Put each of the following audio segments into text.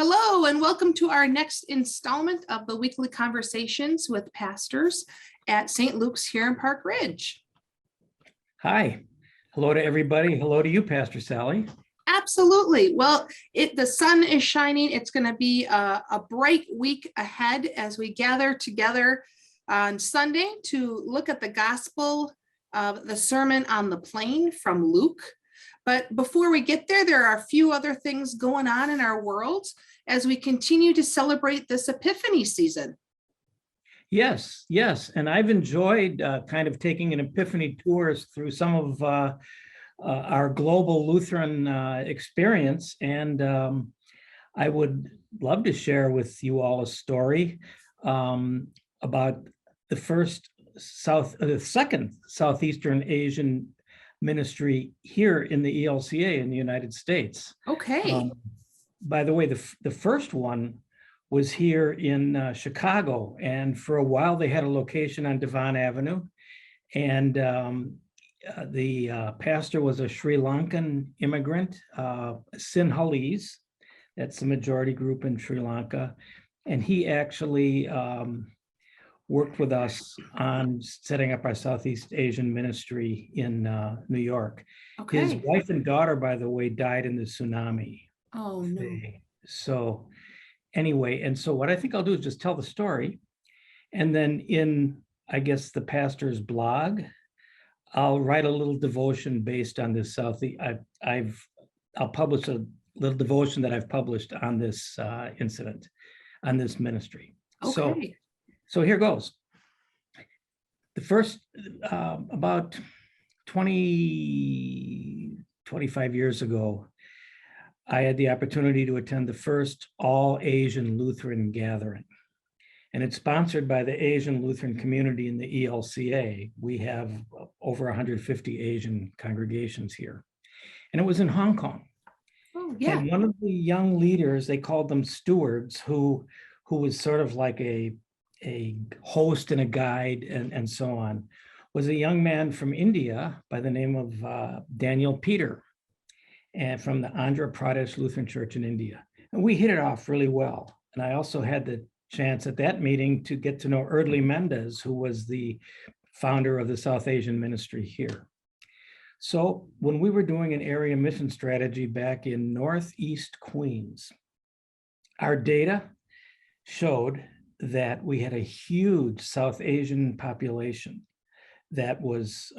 Hello, and welcome to our next installment of the weekly conversations with pastors at St. Luke's here in Park Ridge. Hi. Hello to everybody. Hello to you, Pastor Sally. Absolutely. Well, the sun is shining. It's going to be a bright week ahead as we gather together on Sunday to look at the gospel of the Sermon on the Plain from Luke. But before we get there, there are a few other things going on in our world as we continue to celebrate this Epiphany season. Yes. And I've enjoyed kind of taking an Epiphany tours through some of our global Lutheran experience. And I would love to share with you all a story about the second Southeastern Asian ministry here in the ELCA in the United States. Okay. By the way, the first one was here in Chicago, and for a while they had a location on Devon Avenue, and the pastor was a Sri Lankan immigrant, Sinhalese. That's the majority group in Sri Lanka, and he actually worked with us on setting up our Southeast Asian ministry in New York. Okay. His wife and daughter, by the way, died in the tsunami. Oh, no. So anyway, and so what I think I'll do is just tell the story. And then in, I guess, the pastor's blog, I'll write a little devotion based on this I'll publish a little devotion that I've published on this incident, on this ministry. Okay. So here goes. The first, about 25 years ago, I had the opportunity to attend the first all-Asian Lutheran gathering. And it's sponsored by the Asian Lutheran community in the ELCA. We have over 150 Asian congregations here. And it was in Hong Kong. Oh, yeah. And one of the young leaders, they called them stewards, who was sort of like a host and a guide and so on, was a young man from India by the name of Daniel Peter, and from the Andhra Pradesh Lutheran Church in India. And we hit it off really well. And I also had the chance at that meeting to get to know Erdly Mendez, who was the founder of the South Asian ministry here. So when we were doing an area mission strategy back in Northeast Queens, our data showed that we had a huge South Asian population that was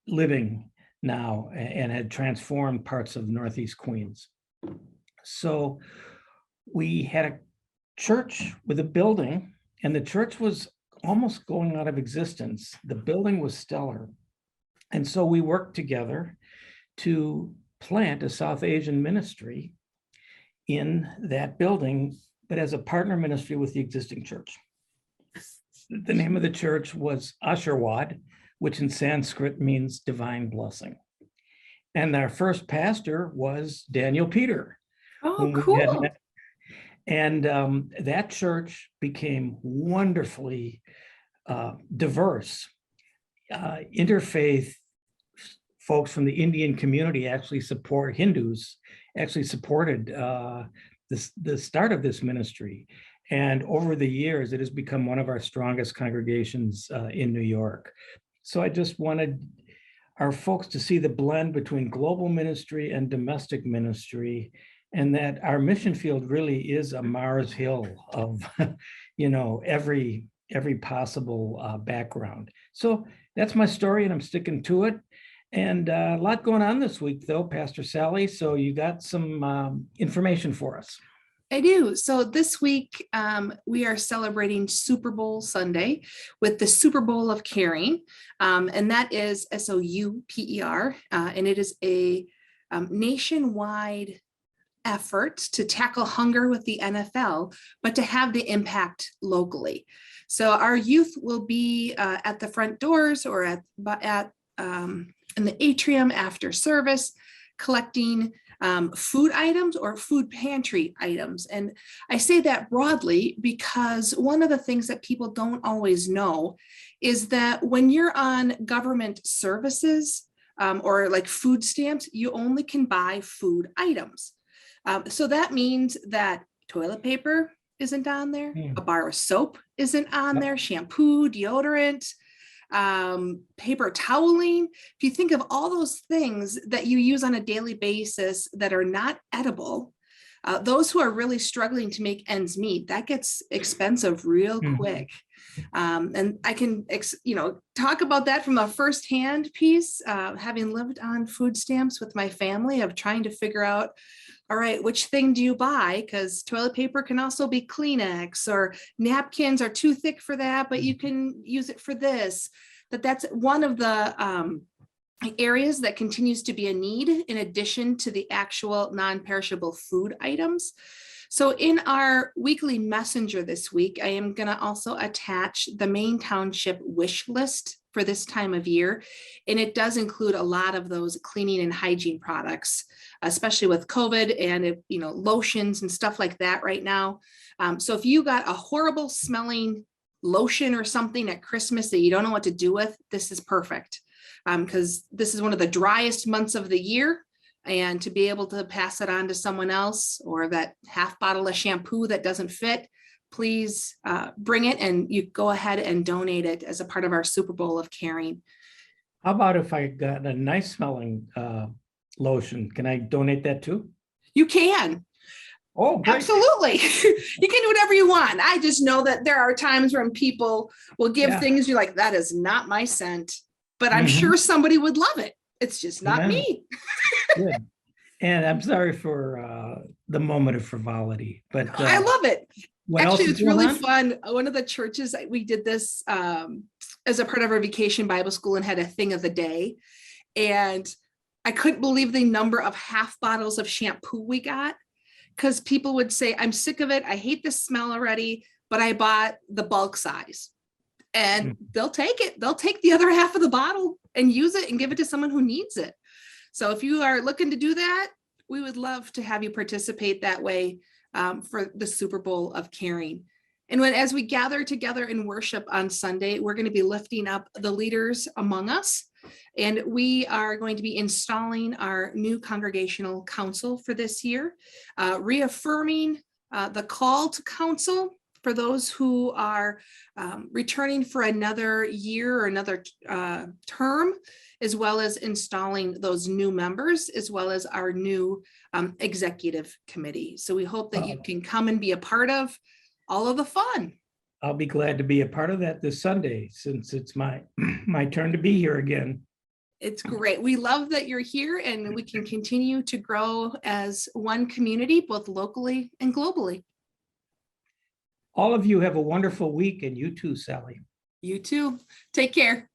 living now and had transformed parts of Northeast Queens. So we had a church with a building, and the church was almost going out of existence. The building was stellar. And so we worked together to plant a South Asian ministry in that building, but as a partner ministry with the existing church. The name of the church was Asherwad, which in Sanskrit means divine blessing. And our first pastor was Daniel Peter. Oh, cool. And that church became wonderfully diverse. Interfaith folks from the Indian community Hindus actually supported the start of this ministry. And over the years, it has become one of our strongest congregations in New York. So I just wanted our folks to see the blend between global ministry and domestic ministry, and that our mission field really is a Mars Hill of, every possible background. So that's my story, and I'm sticking to it. And a lot going on this week, though, Pastor Sally. So you got some information for us. I do. So this week, we are celebrating Super Bowl Sunday with the Super Bowl of Caring, and that is SOUPER, and it is a nationwide effort to tackle hunger with the NFL, but to have the impact locally. So our youth will be at the front doors or in the atrium after service, collecting food items or food pantry items. And I say that broadly because one of the things that people don't always know is that when you're on government services or like food stamps, you only can buy food items. So that means that toilet paper isn't on there, a bar of soap isn't on there, shampoo, deodorant, paper toweling. If you think of all those things that you use on a daily basis that are not edible, those who are really struggling to make ends meet, that gets expensive real quick. And I can, talk about that from a firsthand piece, having lived on food stamps with my family, of trying to figure out, all right, which thing do you buy? Because toilet paper can also be Kleenex, or napkins are too thick for that, but you can use it for this. That's one of the areas that continues to be a need, in addition to the actual non-perishable food items. So in our weekly messenger this week, I am going to also attach the Maine Township wish list for this time of year. And it does include a lot of those cleaning and hygiene products, especially with COVID and, lotions and stuff like that right now. So if you got a horrible smelling lotion or something at Christmas that you don't know what to do with, this is perfect. Because this is one of the driest months of the year. And to be able to pass it on to someone else, or that half bottle of shampoo that doesn't fit, please bring it, and you go ahead and donate it as a part of our Super Bowl of caring. How about if I got a nice smelling lotion? Can I donate that too? You can. Oh, great. Absolutely. You can do whatever you want. I just know that there are times when people will give things, you're like, that is not my scent, but I'm sure somebody would love it. It's just not me. Good. And I'm sorry for the moment of frivolity, but I love it. Actually, it's really fun. One of the churches, we did this as a part of our vacation Bible school, and had a thing of the day. And I couldn't believe the number of half bottles of shampoo we got, because people would say, I'm sick of it. I hate the smell already, but I bought the bulk size. And they'll take it. They'll take the other half of the bottle and use it and give it to someone who needs it. So if you are looking to do that, we would love to have you participate that way for the Super Bowl of caring. And as we gather together in worship on Sunday, we're going to be lifting up the leaders among us. And we are going to be installing our new congregational council for this year, reaffirming the call to council for those who are returning for another year or another term, as well as installing those new members, as well as our new executive committee. So we hope that you can come and be a part of all of the fun. I'll be glad to be a part of that this Sunday, since it's my turn to be here again. It's great. We love that you're here, and we can continue to grow as one community, both locally and globally. All of you have a wonderful week, and you too, Sally. You too. Take care.